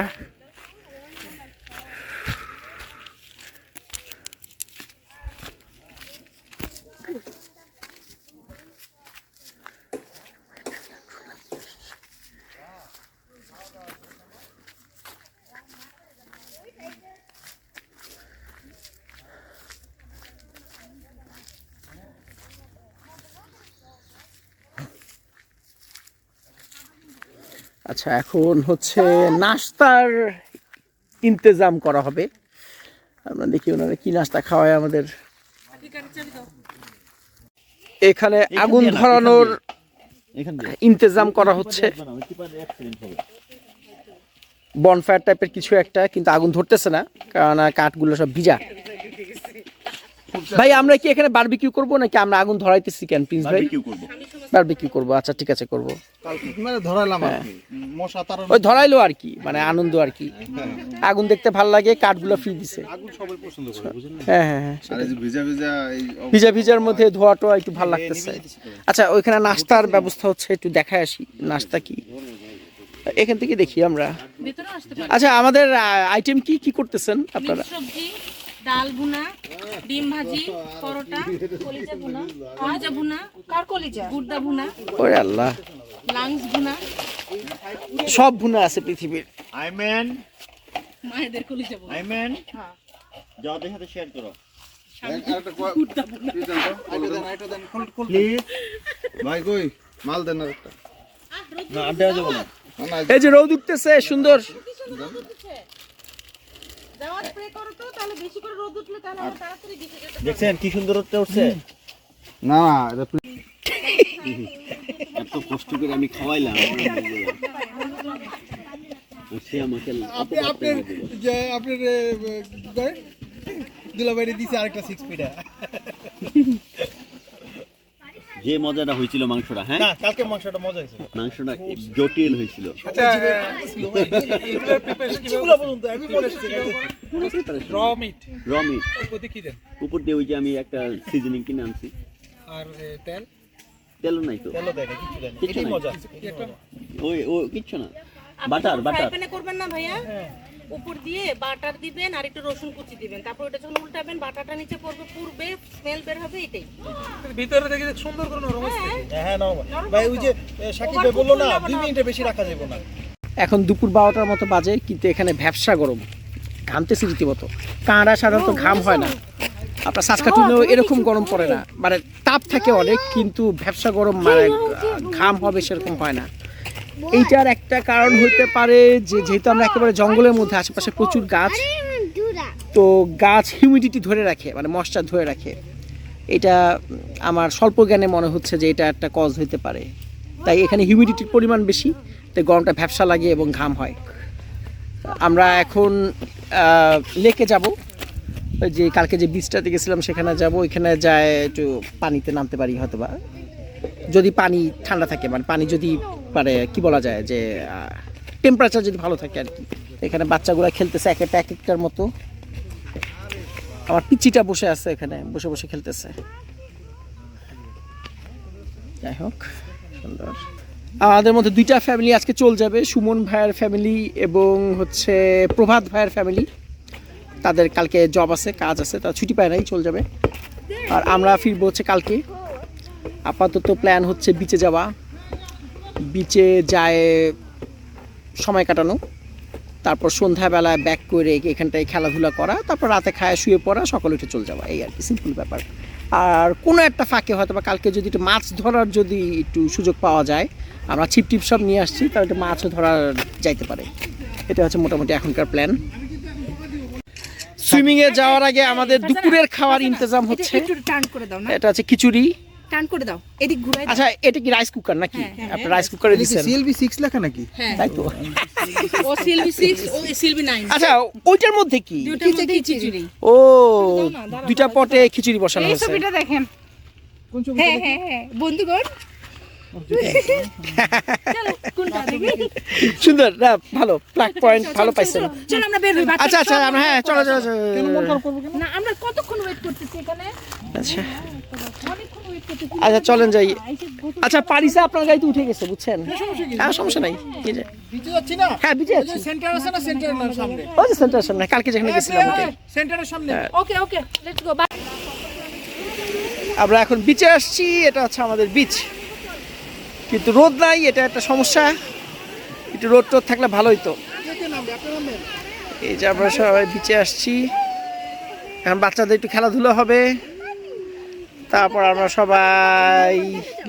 আচ্ছা, এখন হচ্ছে নাস্তার ইন্তজাম করা হবে। আমরা দেখি ওনারা কি নাস্তা খাওয়ায় আমাদের। এখানে আগুন ধরানোর এখান দিয়ে ইন্তজাম করা হচ্ছে, বনফায়ার টাইপের কিছু একটা, কিন্তু আগুন ধরতেছে না কারণ কাঠগুলো সব ভিজা। ভাই আমরা কি এখানে বারবিকিউ করবো নাকি আমরা আগুন ধরাইতেছি কেন প্রিন্স ভাই? বারবিকিউ করব। বারবিকিউ করবো, আচ্ছা ঠিক আছে করবো। মানে ধরালাম আর কি। মশা তাড়ানো ওই ধরাইলো আর কি, মানে আনন্দ আর কি। আগুন দেখতে ভালো লাগে, কাঠগুলো ফ্রি দিছে। আগুন সবাই পছন্দ করে বুঝেন না? হ্যাঁ হ্যাঁ হ্যাঁ, আর এই যে ভিজা ভিজা এই ভিজা ভিজার মধ্যে ধোয়া টোয়া একটু ভালো লাগতেছে। আচ্ছা, ওইখানে নাস্তার ব্যবস্থা হচ্ছে, একটু দেখায় আসি নাস্তা কি এখান থেকে দেখি আমরা। আচ্ছা, আমাদের আইটেম কি কি করতেছেন আপনারা? সবজি, ডাল ভুনা, ডিম ভাজি, পরোটা, কলিজা ভুনা, কার কলিজা? গুড়দা ভুনা, ওরে আল্লাহ, লাংস ভুনা, সব ভুনা আছে পৃথিবীর। আইম্যান মায়েদের কলিজা ভুনা। আইম্যান যাদের সাথে শেয়ার করো আরেকটা কি দেন তো? এটা দেন খোল প্লিজ। ভাই কই মাল দেন না একটা। না আর দেওয়া যাবে না। না, না, এই যে রোদ উঠতেছে সুন্দর। দাও স্প্রে করো তো, তাহলে বেশি করে রোদ উঠলে তাহলে আমরা তাড়াতাড়ি দিতে যেতে পারবো। দেখছেন কি সুন্দর উঠছে? না এটা এত কষ্ট করে আমি খাওয়াইলাম, সে আমাকে আপনি আপনার যে আপনার দুলাবাইরে দিছে আরেকটা 6 ফিটা। যে মজাটা হয়েছিল মাংসটা, হ্যাঁ না, কালকে মাংসটা মজা হয়েছে। মাংসটা জটিল হয়েছিল। আচ্ছা, এগুলোর প্রিপারেশন কিভাবে পর্যন্ত আমি বলতেছি র মিট রমি ওতে কি দেন? উপর দিয়ে ওই যে আমি একটা সিজনিং কিনে আনছি, আর তেল তেলও নাই তো, তেলও দেয় না, কিছু দেয় না। কিচ্ছু এটাই নাই। মজা। একটা ও কিচ্ছু না, বাটার ফ্রাই বাটার প্যানে করবেন না ভাইয়া, উপর দিয়ে বাটার দিবেন আর একটু রসুন কুচি দিবেন, তারপর ওটা যখন উল্টাবেন বাটারটা নিচে পড়বে, পুরবে, স্মেল বের হবে, এটাই। ভিতরে থেকে সুন্দর করে নরম হচ্ছে। হ্যাঁ না ভাই, ওই যে সাকিব ভাই বললো না 2 মিনিটে বেশি রাখা যাবে না। এখন দুপুর 12টার মতো বাজে, কিন্তু এখানে ভ্যাপসা গরম, ঘামতেছি রীতিমতো। কাঁড়া সাধারণত ঘাম হয় না, আপনার সাসকাটুনেও এরকম গরম পড়ে না, মানে তাপ থাকে অনেক, কিন্তু ভ্যাপসা গরম মানে ঘাম হবে সেরকম হয় না। এইটার একটা কারণ হতে পারে যে যেহেতু আমরা একেবারে জঙ্গলের মধ্যে, আশেপাশে প্রচুর গাছ, তো গাছ হিউমিডিটি ধরে রাখে, মানে ময়েশ্চার ধরে রাখে। এটা আমার স্বল্প জ্ঞানে মনে হচ্ছে যে এটা একটা কজ হতে পারে। তাই এখানে হিউমিডিটির পরিমাণ বেশি, তাই গরমটা ভ্যাপসা লাগে এবং ঘাম হয়। আমরা এখন লেকে যাব, যে কালকে যে বিচটাতে গেছিলাম সেখানে যাব, ওইখানে যায় একটু পানিতে নামতে পারি হয়তো বা, যদি পানি ঠান্ডা থাকে, মানে পানি যদি মানে কি বলা যায় যে টেম্পারেচার যদি ভালো থাকে আর কি। এখানে বাচ্চাগুলো খেলতেছে এক একটার মতো। আমার পিচিটা বসে আছে এখানে, বসে বসে খেলতেছে। যাই হোক, সুন্দর। আমাদের মধ্যে 2টা ফ্যামিলি আজকে চলে যাবে, সুমন ভাইয়ের ফ্যামিলি এবং হচ্ছে প্রভাত ভাইয়ের ফ্যামিলি। তাদের কালকে জব আছে, কাজ আছে, তারা ছুটি পায় নাই, চলে যাবে। আর আমরা ফিরবো হচ্ছে কালকে। আপাতত প্ল্যান হচ্ছে বিচে যাওয়া, বিচে যায় সময় কাটানো, তারপর সন্ধ্যাবেলায় ব্যাক করে এখানটায় খেলাধুলা করা, তারপর রাতে খায় শুয়ে পড়া, সকালে উঠে চলে যাওয়া, এই আর কি, সিম্পল ব্যাপার। আর কোনো একটা ফাঁকে হয়তো বা কালকে যদি একটু মাছ ধরার যদি একটু সুযোগ পাওয়া যায়, আমরা ছিপ টিপ সব নিয়ে আসছি, তাহলে একটু মাছও ধরা যাইতে পারে। এটা হচ্ছে মোটামুটি এখনকার প্ল্যান। সুইমিংয়ে যাওয়ার আগে আমাদের দুপুরের খাওয়ার ইন্তজাম হচ্ছে। একটু টার্ন করে দাও না, এটা হচ্ছে খিচুড়ি। টার্ন করে দাও, এদিক ঘুরাই দাও। আচ্ছা, এটা কি রাইস কুকার নাকি? আপনি রাইস কুকারে দিচ্ছেন, সিএলবি 6 লেখা নাকি? তাই তো? ও সিলভি 6, ও সিলভি 9। আচ্ছা, ওইটার মধ্যে কি? দুটোর মধ্যে খিচুড়ি। ও, 2টা পটে খিচুড়ি বসানো এই হয়েছে। ছবিটা দেখেন। হ্যাঁ হ্যাঁ হ্যাঁ, বন্ধুগণ কোনটা দেখি? সুন্দর না, ভালো প্লাগ পয়েন্ট, ভালো পাইছেন। চলো আমরা বের হই। আচ্ছা আচ্ছা, আমরা হ্যাঁ, চলো চলো চলো। না, আমরা কতক্ষণ ওয়েট করতেছি এখানে? আচ্ছা অনেকক্ষণ ওয়েট করতেছি। আচ্ছা, চলেন যাই। আচ্ছা, পারিসা আপনার গাড়িতে উঠে গেছে, বুঝছেন? হ্যাঁ, সমস্যা নাই। এই যে বিচে যাচ্ছি না? হ্যাঁ, বিচে আছি। সেন্টার আছে না, সেন্টারের সামনে? ওই যে সেন্টার সামনে, কালকে যেখানে গেছিলাম ওটাই। সেন্টারের সামনে। ওকে ওকে, লেটস গো। বাই। আমরা এখন বিচে আসছি, এটা হচ্ছে আমাদের বিচ, কিন্তু রোদ নাই, এটা একটা সমস্যা। একটু রোদ টোদ থাকলে ভালোই তো। এই যে আমরা সবাই বিচে আসছি, এখন বাচ্চাদের একটু খেলাধুলা হবে, তারপর আমরা সবাই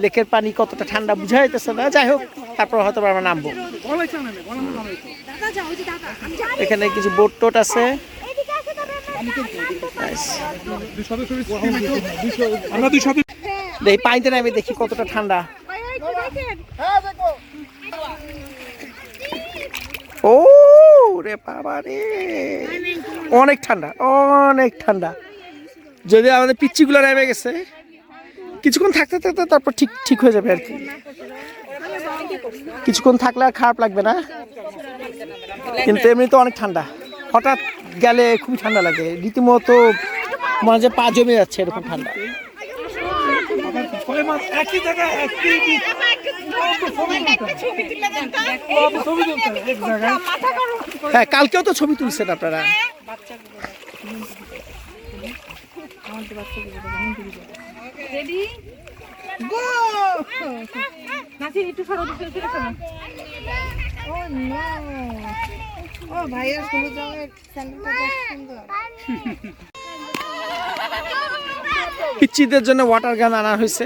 লেকের পানি কতটা ঠান্ডা বুঝা যাইতেছে না, যাই হোক, তারপর হয়তো আমরা নামবো। দাদা যাও, ওই যে দাদা, আমি যাই। এখানে কিছু বোট টোট আছে। Nice. আমরা 200 দেখি পানিতে নামে দেখি কতটা ঠান্ডা। ভাই ভাই কি দেখেন? ও রে বাবা রে, অনেক ঠান্ডা, অনেক ঠান্ডা। যদি আমাদের পিচ্চিগুলো নেমে গেছে, কিছুক্ষণ থাকতে থাকতে তারপর ঠিক ঠিক হয়ে যাবে আর কি। কিছুক্ষণ থাকলে আর খারাপ লাগবে না, কিন্তু এমনি তো অনেক ঠান্ডা। হঠাৎ গেলে খুবই ঠান্ডা লাগে, রীতিমতো মনে হয় যে পা জমে যাচ্ছে, এরকম ঠান্ডা। হ্যাঁ, কালকেও তো ছবি তুলছেন আপনারা। ভাইয়ের হলুদ রঙের স্যান্ডেলটা বেশ সুন্দর। পিচ্চিদের জন্য ওয়াটার গান আনা হয়েছে।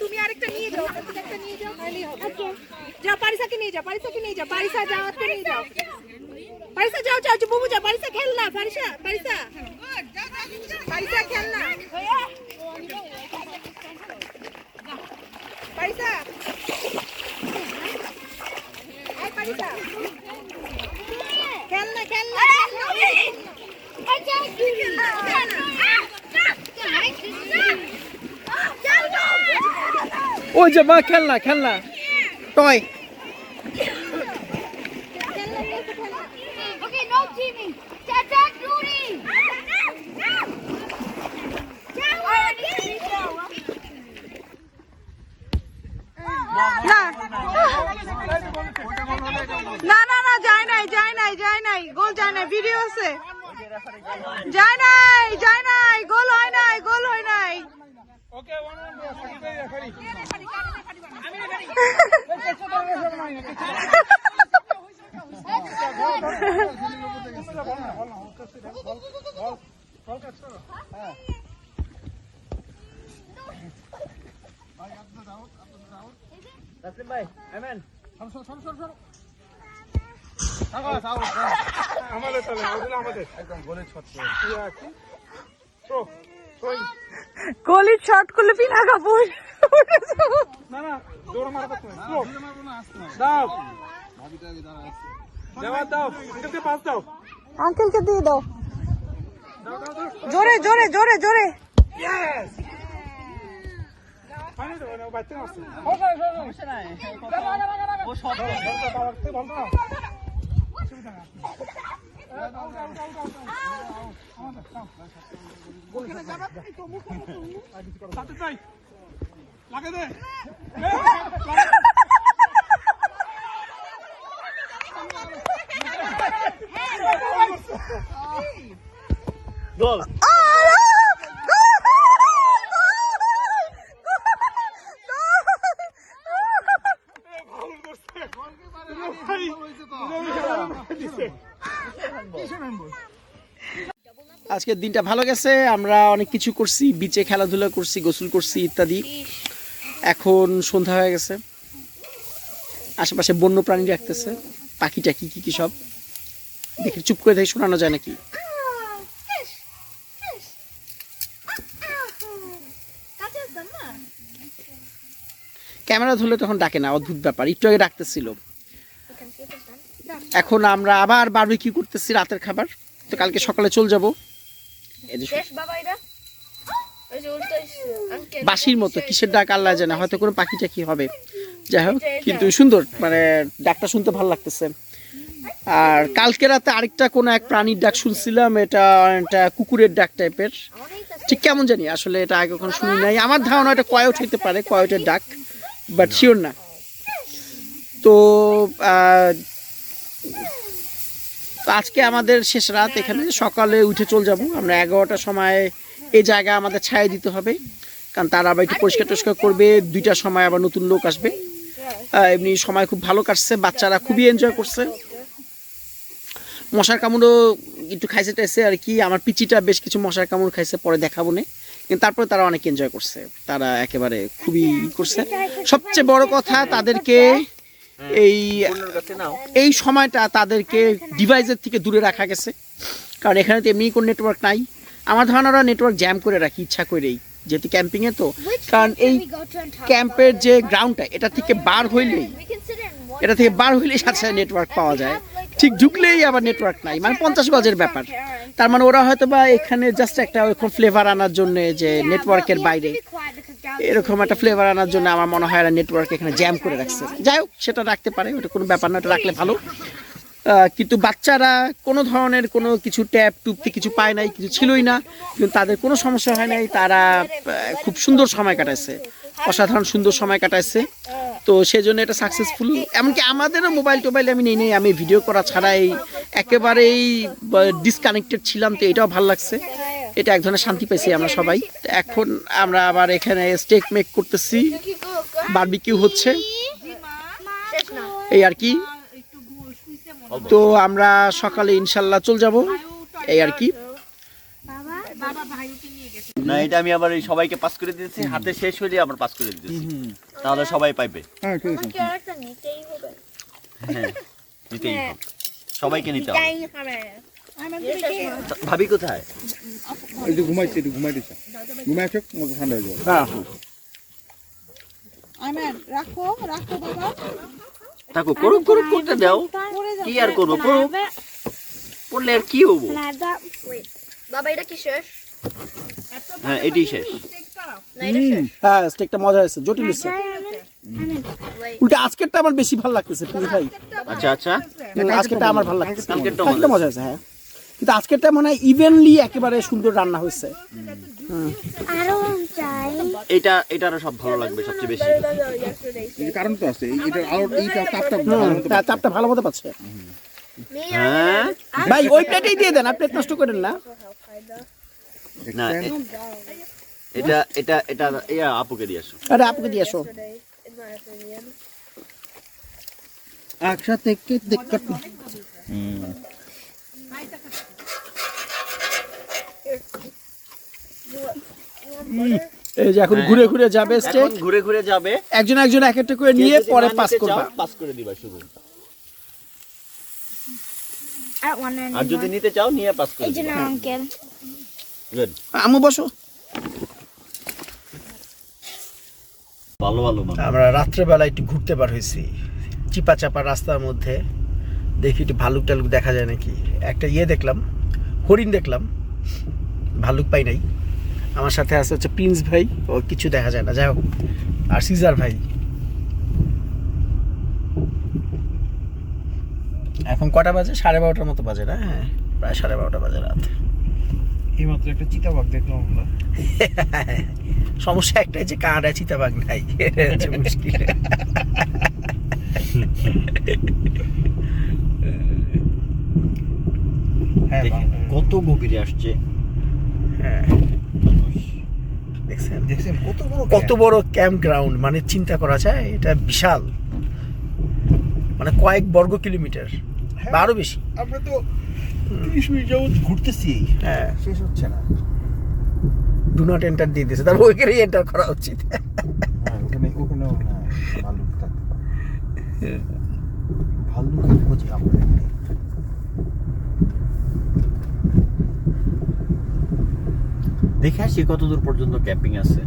তুমি আরেকটা নিয়ে যাও, একটা নিয়ে যাও, তাহলেই হবে। যাও পারিসাকে নিয়ে যাও, পারিসাকে নিয়ে যাও, পারিসা যাও, আজকে নিয়ে যাও, পারিসা যাও, যাও বুবু যাও, পারিসা খেলনা, পারিসা পারিসা পারিসা খেলনা, পারিসা এই পারিসা খেলনা খেলনা ওই যে মা খেলনা খেলনা toy. Okay, no teaming. Attack Rudy. না না না, যায় নাই যায় নাই যায় নাই, গোল যায় নাই, ভিডিও আছে, যায় নাই যায় নাই, গোল হয় নাই, গোল হয় নাই। গলির শট করলে পিনা কাপুর। আঙ্কেলকে দিয়ে দাও, জোরে জোরে জোরে জোরে। গোল। আজকের দিনটা ভালো গেছে, আমরা অনেক কিছু করছি, বিচে খেলাধুলা করছি, গোসল করছি ইত্যাদি। এখন সন্ধ্যা হয়ে গেছে, আশেপাশে বন্য প্রাণী রাখতেছে, পাখি টাকি কি কি সব দেখে চুপ করে থেকে শোনানো যায় নাকি। ক্যামেরা ধরলে তখন ডাকে না, অদ্ভুত ব্যাপার, একটু আগে ডাকতেছিল। এখন আমরা আবার বারবিকিউ করতেছি, রাতের খাবার তো কালকে সকালে চলে যাবো। বাঁশির মতো কিসের ডাক আল্লাহ জানে, হয়তো কোনো পাখি টাকি হবে, যাই হোক, কিন্তু সুন্দর, মানে ডাকটা শুনতে ভালো লাগতেছে। আর কালকে রাতে আরেকটা কোনো এক প্রাণীর ডাক শুনছিলাম, এটা কুকুরের ডাক টাইপের, ঠিক কেমন জানি, আসলে এটা আগে কখনো শুনি নাই। আমার ধারণা এটা কয়েট হইতে পারে, কয়েটের ডাক, বাট শিওর না। তো আজকে আমাদের শেষ রাত এখানে, সকালে উঠে চলে যাব আমরা 11টার সময়। এই জায়গা আমাদের ছায়া দিতে হবে, কারণ তারা আবার একটু পরিষ্কার টরিষ্কার করবে। 2টার সময় আবার নতুন লোক আসবে। এমনি সময় খুব ভালো কাটছে, বাচ্চারা খুবই এনজয় করছে। মশার কামড়ও একটু খাইছে টাইছে আর কি, আমার পিচিটা বেশ কিছু মশার কামড় খাইছে, পরে দেখাবো না, কিন্তু তারপরে তারা অনেক এনজয় করছে, তারা একেবারে খুবই করছে। সবচেয়ে বড় কথা, তাদেরকে এই সময়টা তাদেরকে ডিভাইসের থেকে দূরে রাখা গেছে, কারণ এখানে তো এমনি কোনো নেটওয়ার্ক নাই। আমার ধারণা ওরা নেটওয়ার্ক জ্যাম করে রাখি ইচ্ছা করেই, যেহেতু ক্যাম্পিংয়ে তো, কারণ এই ক্যাম্পের যে গ্রাউন্ডটা, এটা থেকে বার হইলেই এটা থেকে বার হইলেই সাথে সাথে নেটওয়ার্ক পাওয়া যায়, ঠিক ঢুকলেই আবার নেটওয়ার্ক নাই, মানে 50 গজের ব্যাপার। তার মানে ওরা হয়তো বা এখানে জাস্ট একটা ওরকম ফ্লেভার আনার জন্য, যে নেটওয়ার্কের বাইরে এরকম একটা ফ্লেভার আনার জন্য আমার মনে হয় এরা নেটওয়ার্ক এখানে জ্যাম করে রাখছে। যাই হোক, সেটা রাখতে পারে, ওটা কোনো ব্যাপার না, ওটা রাখলে ভালো। কিন্তু বাচ্চারা কোনো ধরনের কোনো কিছু ট্যাপ টুপতে কিছু পায় নাই, কিছু ছিলই না, কিন্তু তাদের কোনো সমস্যা হয় নাই, তারা খুব সুন্দর সময় কাটাইছে, অসাধারণ সুন্দর সময় কাটাইছে। তো সেই জন্য এটা সাকসেসফুল। এমনকি আমাদেরও মোবাইল টোবাইল আমি নেই, আমি ভিডিও করা ছাড়াই একেবারেই ডিসকানেক্টেড ছিলাম, তো এটাও ভালো লাগছে, এটা এক ধরনের শান্তি পাইছি আমরা সবাই। এখন আমরা আবার এখানে স্টেক মেক করতেছি, বারবিকিউ হচ্ছে, এই আর কি। তো আমরা সকালে ইনশাল্লাহ চলে যাব, এই আর কি। না, এটা আমি আবার এই সবাইকে পাস করে দিয়েছি, হাতে শেষ হলে আবার পাস করে দিতেছি, তাহলে সবাই পাইবে। হ্যাঁ, নিতেই হবে, সবাইকে নিতে হবে। ভাবি কোথায়? একটু ঘুমাইছে, একটু ঘুমাইতেছে, ঘুমাই আসো, মতো ঠান্ডা হয়ে যাবে। হ্যাঁ, রাখো রাখো বাবা, থাকো, করুক করুক, করতে দাও, কি আর করবো, করুক, পড়লে আর কি হবো। বাবা এটা কি শেষ? হ্যাঁ, এটাই শেষ। হ্যাঁ, স্টেকটা মজা হয়েছে, জটিল হয়েছে। উল্টা আজকেরটা আমার বেশি ভালো লাগতেছে ভাই। আচ্ছা আচ্ছা, আজকেরটা আমার ভালো লাগতেছে, কালকেরটা কালকেরটা মজা হয়েছে। হ্যাঁ, কিন্তু আজকেরটা মনে হয় ইভেনলি একেবারে সুন্দর রান্না হয়েছে। এটারও সব ভালো লাগবে সবচেয়ে বেশি। এই কারণ তো আছে, এটা আলো, এইটা তাপটা চাপটা ভালো মতো পাচ্ছে। হ্যাঁ, ভাই ওই প্লেটেই দিয়ে দেন, আপনি নষ্ট করেন না। না, এটা এটা এটা ইয়া আপুকে দিয়ে আসো। আরে আপুকে দিয়ে আসো। একসাথে দেখতে এই যে এখন ঘুরে ঘুরে যাবে স্টেক, এখন ঘুরে ঘুরে যাবে, একজন একজন এক একটা করে নিয়ে পরে পাস করবা। পাস করে দিবা শুধু, আর যদি নিতে চাও নিয়ে পাস করে দিবা। আঙ্কেল গুড, আমু বসো। ভালো ভালো মানে। আমরা রাত্রেবেলা একটু ঘুরতে বার হয়েছি চিপা চাপা রাস্তার মধ্যে, দেখি একটু ভালুক টালুক দেখা যায় নাকি। একটা দেখলাম, হরিণ দেখলাম, ভালুক পাই নাই। আমার সাথে আছে হচ্ছে প্রিন্স ভাই, ও কিছু দেখা যায় না, যাই হোক, আর সিজার ভাই। এখন কটা বাজে? 12:30 মতো বাজে না? হ্যাঁ, প্রায় 12:30 বাজে রাত। এইমাত্র একটা চিতাবাঘ দেখলাম আমরা। সমস্যা একটাই যে কানাডায় চিতাবাঘ নাই, এটা হচ্ছে মুশকিল। হ্যাঁ, দেখেন কত গভীরে আসছে। হ্যাঁ, দেখছেন দেখছেন কত বড় ক্যাম্প গ্রাউন্ড, মানে চিন্তা করা যায়, এটা বিশাল, মানে কয়েক বর্গ কিলোমিটার বা আরো বেশি। আমরা তো 30 মিনিট যাবত ঘুরতেছি, হ্যাঁ, শেষ হচ্ছে না। ডু নট এন্টার দিয়ে দিয়েছে, তারপর ওইখানে এন্টার করা উচিত। ওখানেও ভাল্লুক থাকতে পারে, ভাল্লুকের খোঁজে আমরা। দেখে আসি কত দূর পর্যন্ত ক্যাম্পিং আছে।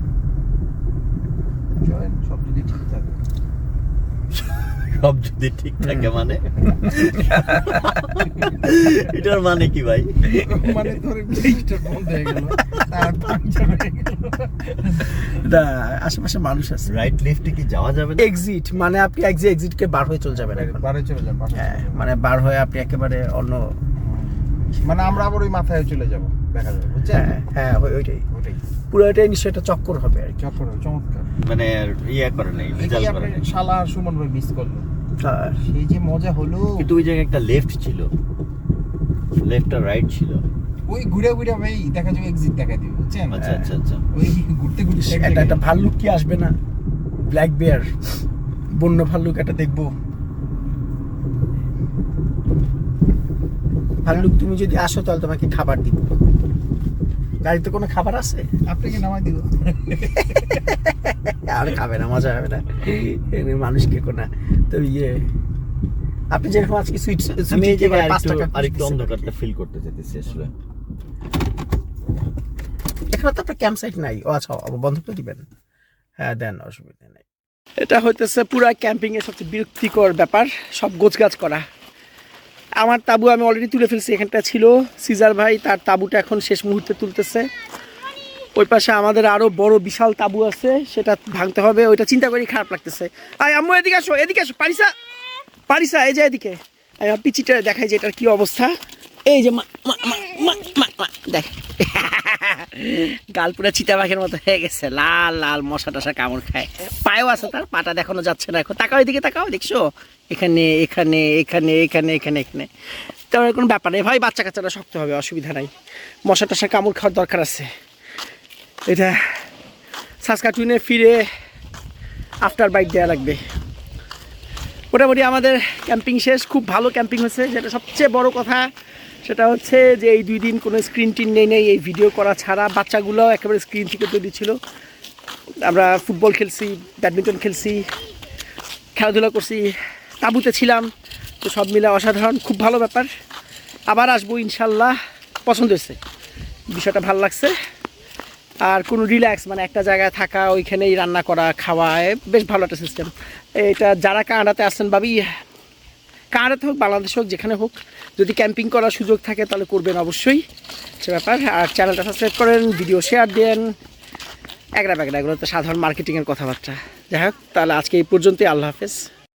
সব যদি ঠিক থাকে, সব যদি ঠিক থাকে মানে এটার মানে কি ভাই? মানে ধরে ব্রিজটা বন্ধ হয়ে গেল, আর পাংচার হয়ে গেল, আশেপাশে মানুষ আছে। রাইট লেফটে কি যাওয়া যাবে না? এক্সিট মানে আপনি এক্সিটকে বার হয়ে চলে যাবেন এখন। বারে চলে যান। হ্যাঁ, মানে বার হয়ে আপনি একেবারে অন্য, মানে আমরা আবার ওই মাথায় চলে যাব, দেখা যাবে, বুঝছেন? হ্যাঁ হ্যাঁ, ওইটাই ওটাই পুরোটাই নিশ্চয়ই একটা চক্কর হবে আর কি। চক্কর, চমৎকার। মানে ইয়ে করে নাই, ভেজাল করে নাই। শালা আর সুমন ভাই মিস করলো, হ্যাঁ, সেই যে মজা হলো। কিন্তু ওই জায়গায় একটা লেফট ছিল, লেফট আর রাইট ছিল। ওই ঘুরে ঘুরে ভাই দেখা যাবে, এক্সিট দেখা দিবে, বুঝছেন? আচ্ছা আচ্ছা আচ্ছা, ওই ঘুরতে ঘুরতে একটা ভাল্লুক কি আসবে না? ব্ল্যাক বেয়ার, বন্য ভাল্লুক একটা দেখবো। ভাল্লুক তুমি যদি আসো তাহলে তোমাকে খাবার দিব। গাড়িতে কোনো খাবার আছে? আপনাকে নামাই দিব। আর খাবে না, মজা হবে না, মানুষকে কোনা। তো আপনি যেরকম আজকে সুইট আমি এই জায়গায় 5 টাকা আরেকটু অন্ধকারটা ফিল করতে চাইতেছি আসলে। এখানে তো আপনার ক্যাম্প সাইট নাই। ও আচ্ছা, বন্ধ করে দিবেন? হ্যাঁ দেন, অসুবিধা নেই। এটা হইতেছে পুরা ক্যাম্পিংয়ের সবচেয়ে বিরক্তিকর ব্যাপার, সব গোছগাছ করা। আমার তাঁবু আমি অলরেডি তুলে ফেলছি, এখানটা ছিল সিজার ভাই, তার তাঁবুটা এখন শেষ মুহূর্তে তুলতেছে। ওই পাশে আমাদের আরও বড় বিশাল তাঁবু আছে, সেটা ভাঙতে হবে, ওইটা চিন্তা করেই খারাপ লাগতেছে। আয় আম্মু এদিকে আসো, এদিকে আসো, পারিসা পারিসা এই যে এদিকে। আমি আমার পিচিটা দেখাই যে এটার কী অবস্থা। এই যে দেখ গাল পুরা চিতা পাখির মতো হয়ে গেছে, লাল লাল মশা টশা কামড় খায়, পায়েও আছে তার, পাটা দেখানো যাচ্ছে না এখন। তাকাও এদিকে, তাকাও, দেখছো এখানে এখানে এখানে এখানে এখানে এখানে। তেমন কোনো ব্যাপার নেই ভাই, বাচ্চা কাচ্চারা শক্ত হবে, অসুবিধা নাই। মশা টশা কামড় খাওয়ার দরকার আছে। এটা সাসকাটুইনে ফিরে আফটার বাইট দেওয়া লাগবে। মোটামুটি আমাদের ক্যাম্পিং শেষ, খুব ভালো ক্যাম্পিং হয়েছে। যেটা সবচেয়ে বড় কথা সেটা হচ্ছে যে এই 2 দিন কোনো স্ক্রিন টিন নেই, এই ভিডিও করা ছাড়া। বাচ্চাগুলো একেবারে স্ক্রিন থেকে তৈরি ছিল। আমরা ফুটবল খেলছি, ব্যাডমিন্টন খেলছি, খেলাধুলা করছি, তাঁবুতে ছিলাম, তো সব মিলে অসাধারণ, খুব ভালো ব্যাপার। আবার আসবো ইনশাল্লাহ। পছন্দ হয়েছে, বিষয়টা ভালো লাগছে। আর কোনো রিল্যাক্স, মানে একটা জায়গায় থাকা, ওইখানেই রান্না করা খাওয়া, বেশ ভালো একটা সিস্টেম। এটা যারা কানাডাতে আসছেন ভাবি, কানাডাতে হোক বাংলাদেশ হোক যেখানে হোক, যদি ক্যাম্পিং করার সুযোগ থাকে তাহলে করবেন অবশ্যই, সে ব্যাপার। আর চ্যানেলটা সাবস্ক্রাইব করেন, ভিডিও শেয়ার দেন, এগুলো তো সাধারণ মার্কেটিংয়ের কথাবার্তা। যাই হোক, তাহলে আজকে এই পর্যন্তই। আল্লাহ হাফেজ।